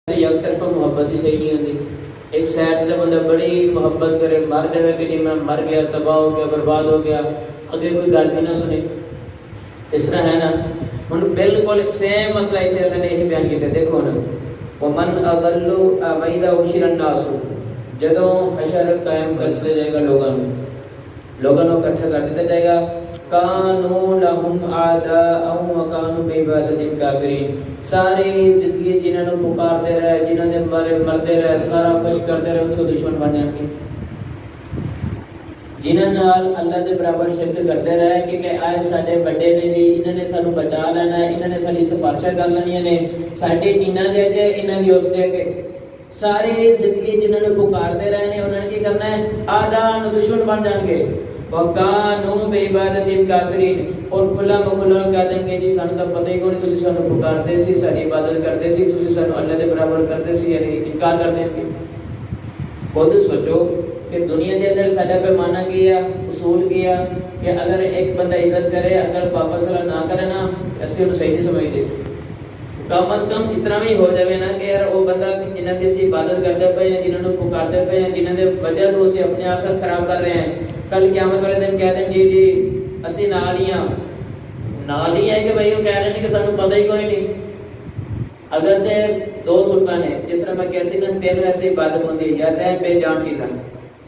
یک طرفہ محبت ہی صحیح نہیں ہوتی. ایک سائڈ سے بندہ بڑی محبت کرے مر جائے کہ جی میں مر گیا تباہ ہو گیا برباد ہو گیا اگے کوئی گل بھی نہ سنے. اس طرح ہے نا. ہن بالکل سیم مسئلہ اتنے اللہ نے یہی بیان کیا. دیکھو نا ومن اضل وإذا حشر الناس جدوں حشر قائم کرتے جائے گا لوگوں کو اکٹھا کر دیتا جائے گا. کانوا لهم اعداء وكانوا بعبادتهم کافرین. ساری زندگی جنہاں نو پکارتے رہے جنہاں دے بارے مرتے رہے سارا کچھ کرتے رہے اتھوں دشمن بن جان گے. جنہاں نال اللہ دے برابر شرک کرتے رہے کہ آئے ساڈے بڑے نے جی انہاں نے سانو بچا لینا ہے انہاں نے ساری سفارشاں کر لینیاں نے ساڈے انہاں دے اگے انہاں دی اس دے اگے ساری زندگی جنہاں نے پکارتے رہے نے انہاں نے کی کرنا ہے آدھا دشمن بن جان گے. وَقَانُوا بِعِبَادَتِهِمْ كَافِرِينَ اور کھلا مکھلا کہہ دیں گے جی سانو تو پتہ ہی کوئی نہیں تسی سانو پکارتے سی ساری عبادت کرتے سی تسی سانو اللہ دے برابر کرتے سی یعنی انکار کر دیں گے. خود سوچو کہ دنیا دے اندر ساڈا پیمانہ کیا اصول کیا کہ اگر ایک بندہ عزت کرے اگر پاپا صلاح نہ کرے نا ایسے انہوں صحیح نہیں سمجھتے. کم از کم اتنا بھی ہو جائے نا کہ یار وہ بندہ جنہاں کی اسی عبادت کرتے پے ہیں جنہاں کو پکارتے پے ہیں جنہاں دے وجہ تو اسی اپنی آخرت خراب کر رہے ہیں کل قیامت والے دن کہہ دیں جی اسی نال ہی ہیں کہ بھائی وہ کہہ رہے ہیں کہ سانو پتہ ہی کوئی نہیں. اگر تے دو سلطان ہیں جس طرح میں کیسی دن تین ایسی عبادت ہوتی ہے یا تے بے جان چیزاں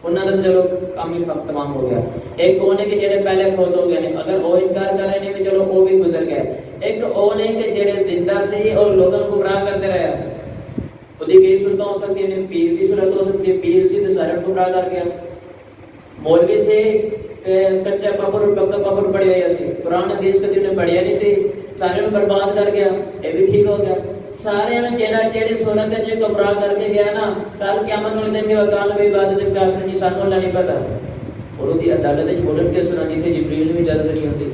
انہاں دا چلو کام ہی تمام ہو گیا. ایک وہ نے کہ جڑے پہلے فوت ہو گئے اگر وہ انکار کر رہے ہیں کہ چلو وہ بھی گزر گئے. ایک وہ نہیں کہ جڑے زندہ سی اور لوگوں کو گمراہ کرتے رہے وہی کئی صورتیں ہو سکتی ہیں پیر کی صورت ہو سکتی ہے پیر سی تو سارے گمراہ کر گیا. مولوی سے کچا پاپڑ پکا پاپڑ پڑھیا ہوا سی قرآن حدیث کدی انہیں پڑھیا نہیں سی سارے برباد کر گیا یہ بھی ٹھیک ہو گیا. سارے نے جیڑی صورت ہے جی گمراہ کر کے گیا نا کل قیامت والے دن کے وکال بھی عبادت کافر جی سانو اللہ نہیں پتا اور وہ عدالت بولن کس طرح جیسے جبریل بھی اجازت نہیں ہوتی.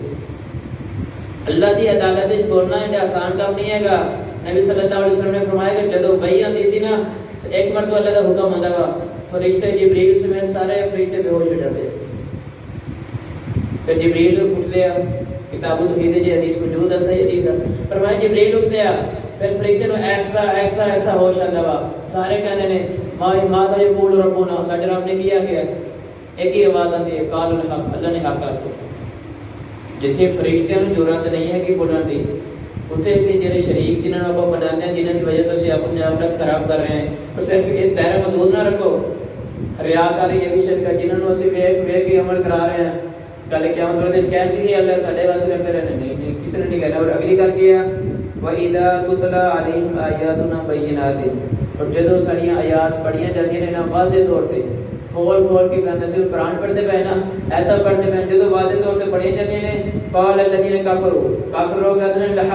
اللہ کی عدالت بولنا ہے آسان کام نہیں ہے گا. نبی صلی اللہ علیہ وسلم نے فرمایا کہ جدو وحی آتی سی نا ایک مرتبہ اللہ کا حکم ہوتا وا فرشتے جبریل سمیت سارے فرشتے بے ہوش ہو جاتے. پھر جبریل پوچھ لیا کتاب توحید جی حدیث موجود ہے صحیح حدیث ہے فرمایا جبریل اٹھ لیا پھر فرشتے نو ایسا ایسا ایسا ہوش آتا وا سارے کہتے ہیں ماذا یقول ربنا ساڈے رب نے کیا کہ ایک ہی آواز آتی ہے قال الحق اللہ نے حق کہا. جتھے فرشتیاں نو جرأت نہیں ہے کہ بولن دی اتنے کہ جڑے شریک جنہاں نوں آپ بناتے ہیں جنہاں کی وجہ تو اپنی آخرت خراب کر رہے ہیں اور صرف یہ دائرہ محدود نہ رکھو. ریاکاری یہ بھی شرک ہے جنہوں اسی ویکھ کے عمل کرا رہے ہیں کل قیامت والے دن کہیں گے اللہ ساڈے واسطے کرتے رہنے نہیں کسی نے نہیں کہنا. اور اگلی کر کے وَإِذَا تُتْلَىٰ عَلَيْهِمْ آيَاتُنَا بَيِّنَاتٍ اور جدوں ساڑیاں آیات پڑھیاں جاندیاں نے نا واضح طور تے کھول کے کہنا صرف قرآن پڑھتے پے نا ایتاں پڑھتے پے جدوں واضح طور تے پڑھیاں جاندیاں نے قال الذين كفروا کافر لوگ کہتے ہیں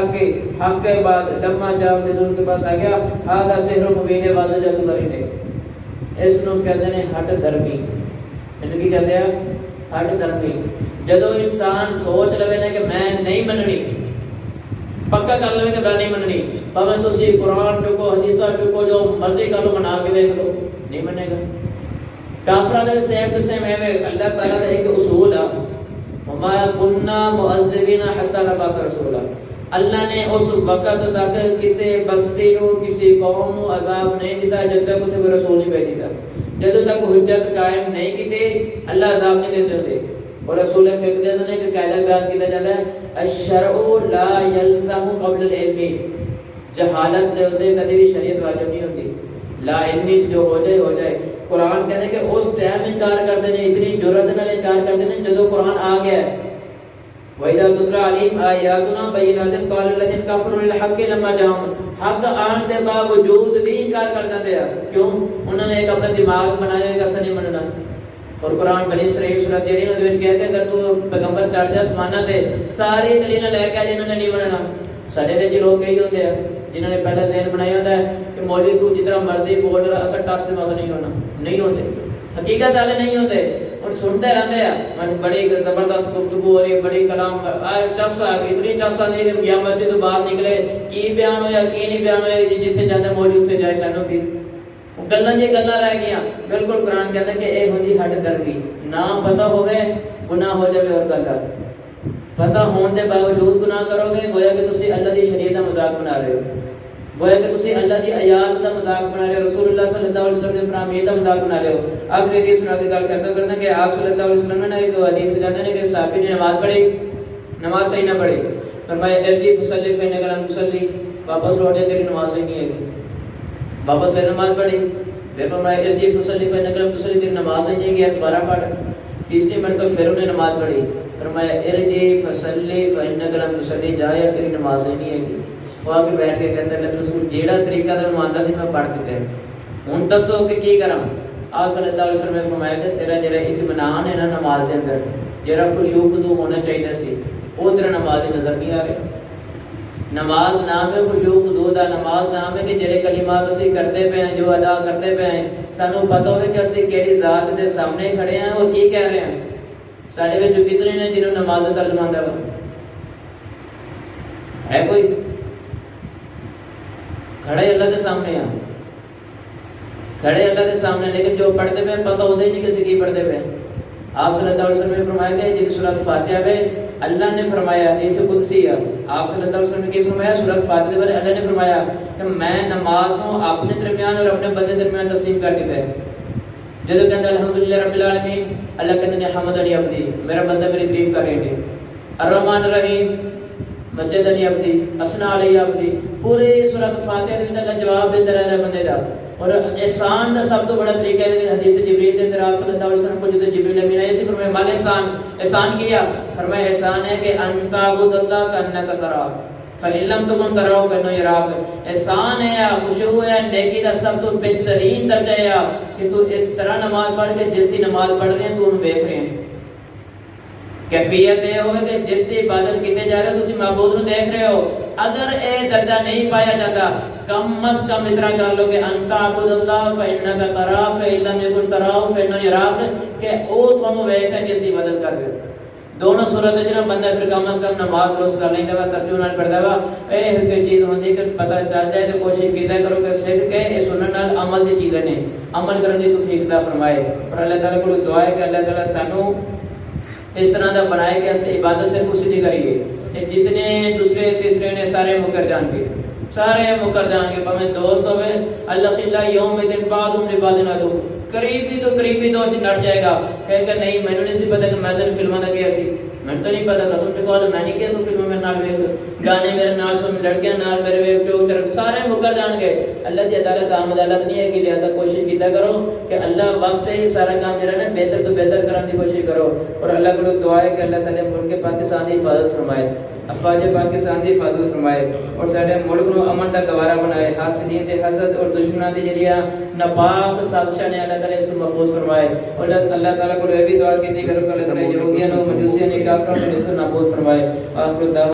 حق کے بعد لما جاء ان کے پاس آ گیا هذا سحر مبین واضح جادوگری نے اس نو کہتے ہیں ہٹ درمی. ان کی کہتے ہیں ہٹ درمی. جدوں انسان سوچ لوے نا کہ میں نہیں مننی پکا کر لوے کہ میں نہیں مننی پاویں تسی قرآن چکو حدیثاں چکو جو مرضی کر لو بنا کے دیکھ لو نہیں منے گا. کافراں دے سیم ٹو سیم ہے اللہ تعالی دا ایک اصول ہے وما كنا معذبین حتى نبعث رسولا. اللہ نے اس وقت تک کسی بستی کو کسی قوم کو عذاب نہیں دیتا جب تک اتنے کوئی رسول نہیں بھیجتا. جب تک حجت قائم نہیں کی اللہ عذاب نہیں دیتے. اور رسول فقہ دے نے کہ قاعدہ بیان کیا جاتا ہے الشرع لا يلزم قبل العلم. جہالت دے ہوتے کبھی بھی شریعت واجب نہیں ہوتی. لا علمی جو ہو جائے قرآن کہتے ہیں کہ اس ٹائم انکار کرتے ہیں اتنی جرأت نال انکار کرتے ہیں جدوں قرآن آ گیا ہے. وَإِذَا تُتْلَىٰ عَلَيْهِمْ آيَاتُنَا بَيِّنَاتٍ قَالَ الَّذِينَ كَفَرُوا لِلْحَقِّ لَمَّا جَاءَهُمْ حق آن کے باوجود بھی انکار کر دیتے ہیں. کیوں؟ انہوں نے ایک اپنا دماغ بنایا کہ اسا نہیں مننا. اور قرآن بنی اسرائیل سورۃ جیڑی نے وچ کہتے ہیں اگر تو پیغمبر چڑھ جا آسماناں تے ساری دلیلاں لے کے جنہوں نے نہیں مننا. سارے دے لوگ کئی ہوتے ہیں جنہوں نے پہلا ذہن بنایا ہوتا ہے کہ مولوی تو جتنا مرضی بول رہا اسا ٹس سے مزہ نہیں ہونا نہیں ہوتے. حقیقت والے نہیں ہوتے اور سنتے رہتے ہیں بڑی زبردست گفتگو ہو رہی ہے بڑی کلام چس آ گئی اتنی چس آ گئی کہ مسجد تو باہر نکلے کی بیان ہوا کی نہیں بیان ہوا جتنے جاتے مولوی اتنے جائے سانو بھی گلاں جی گلاں رہ گیا. بالکل قرآن کہتا ہے کہ اے ہو جی ہٹ درمی نہ پتہ ہوے گناہ ہو جائے اور گل ہے پتہ ہون دے باوجود گناہ کرو گے گویا کہ تسی اللہ دی شریعت کا مذاق بنا رہے ہو. وہ ہے کہ تسی اللہ دی آیات دا مذاق بنا لے، رسول اللہ صلی اللہ علیہ وسلم نے فرمایا دا مذاق بنا لے. اب یہ حدیث سنا کے گل کرنا کہ آپ صلی اللہ علیہ وسلم نے ایک حدیث جانے نے کہ صحابی نے نماز پڑھی، نماز صحیح نہ پڑھی، فرمایا ارجی فصلی فإنک لم تصلی، واپس لوٹ جا تیری نماز صحیح نہیں ہے. واپس پھر نماز پڑھی، پھر فرمایا ارجی فصلی فإنک لم تصلی، تیری نماز صحیح نہیں ہے، دوبارہ پڑھ. تیسری مرتبہ پھر انہیں نماز پڑھی، فرمایا ارجی فصلی فإنک لم تصلی، جا یا تیری نماز صحیح نہیں ہے. وہ آ کے بیٹھ کے کہتے ہیں اللہ رسول جیڑا طریقہ تو مانتا سی میں پڑھ دیتا ہے، ہوں دسو کہ کی کراں. آپ صلی اللہ علیہ وسلم نے فرمایا کہ تیرا جڑا اطمینان ہے نا نماز کے اندر، جڑا خشوع خضوع ہونا چاہیے سی، وہ تیرا نماز نظر نہیں آ رہا. نماز نام ہے خشوع خضوع دا، نماز نام ہے کہ جڑے کلمات اسی کرتے پے ہیں، جو ادا کرتے پے ہیں، سانوں پتہ ہوے کہ اسی کیڑی ذات دے سامنے کھڑے ہیں اور کی کہہ رہے ہیں. ساڈے وچ کتنے نے جنہوں نماز دا ترجمہ آندا ہے کوئی؟ کھڑے اللہ کے سامنے ہیں، کھڑے اللہ کے سامنے، لیکن جو پڑھتے پہ پتہ ہوتا ہی نہیں کسی کی پڑھتے پہ. آپ صلی اللہ علیہ وسلم نے فرمایا کہ جن سورۃ فاتحہ میں اللہ نے فرمایا، حدیث قدسی ہے، آپ صلی اللہ علیہ وسلم نے کی فرمایا سورۃ فاتحہ کے بارے اللہ نے فرمایا کہ میں نماز کو اپنے درمیان اور اپنے بندے درمیان تقسیم کر دیتا ہے. جدو کہتے الحمدللہ رب العالمین، اللہ کہتے ہیں حمدنی عبدی، میرا بندہ میری تعریف کر رہے ہیں. الرحمن الرحیم، مجدنی عبدی، اسنا علی عبدی، پوری سورۃ فاتحہ میں اللہ جواب دیتا رہتا ہے بندے دا. اور احسان کا سب تو بڑا طریقہ ہے حدیث جبریل کے اندر آپ صلی اللہ علیہ وسلم کو جب جبریل امین آئے، اسی فرمایا مال احسان، احسان کیا، فرمایا احسان ہے کہ ان تعبد اللہ کانک تراہ فإن لم تکن تراہ فإنہ یراک. احسان ہے، خشوع ہے، نیکی کا سب تو بہترین درجہ ہے کہ تو اس طرح نماز پڑھ کے جس کی نماز پڑھ رہے ہیں تو انہوں دیکھ رہے ہیں. کیفیت یہ ہوگی کہ جس کی عبادت کیتے جا رہے ہو تسی معبود نو دیکھ رہے ہو. اگر اے درجہ نہیں پایا جاتا کم از کم اتنا کر لو کہ انت عبد اللہ فإنک تراہ فإن لم یکن تراہ فإنہ یراک، کہ او تھانوں ویکھ ہے جس کی عبادت کر رہے ہو. دونوں صورت جنا بندہ پھر کم از کم نماز درست کر لیندا وا، ترجمہ نال پڑھدا وا. اے کوئی چیز ہوندی کہ پتہ چل جائے تو کوشش کیتا کرو کہ سیکھ کے اے سنن نال عمل دی چیزیں نے، عمل کرنے دی توفیق عطا فرمائے. اور اللہ تعالی کو دعا ہے کہ اللہ تعالی سانو اس طرح دا بنائے کہ اسے عبادت سے خوشی نہیں کریے. جتنے دوسرے تیسرے نے سارے مکر جان گے، سارے مکر جان گے، پاویں دوست ہوے اللہ خلا یوم دن بعد عمر بعد نہ دو، قریبی تو قریبی دوست ڈٹ جائے گا، کہے کہ نہیں مینوں نہیں سی پتہ کہ میں تو فلماں دا کیا سی، میں تو نہیں پتہ، قسم سے کہو میں نہیں کیا تو فلموں میں نال ویکھ، گانے میرے نال سن، لڑکیاں نال میرے ویکھ، چوک چرک سارے مکر جان گے. اللہ دی عدالت عام عدالت نہیں ہے کہ لہذا کوشش کیتا کرو کہ اللہ واسطے ہی سارا کام جڑا ہے بہتر تو بہتر کرنے کی کوشش کرو. اور اللہ کو دعا ہے کہ اللہ سارے ملک پاکستان کی حفاظت فرمائے، افواج پاکستان کی حفاظت فرمائے، اور سارے ملک نو امن دا گوارا بنائے. حاسدین تے حسد اور دشمناں دی جڑیاں ناپاک سازشاں نے اللہ تعالی اس کو محفوظ فرمائے. اور اللہ تعالی کو یہ بھی دعا کیتی کرو کہ اللہ تعالی یہودیاں نو مجوسیاں نے کافراں نو اس کو نابود فرمائے. آخر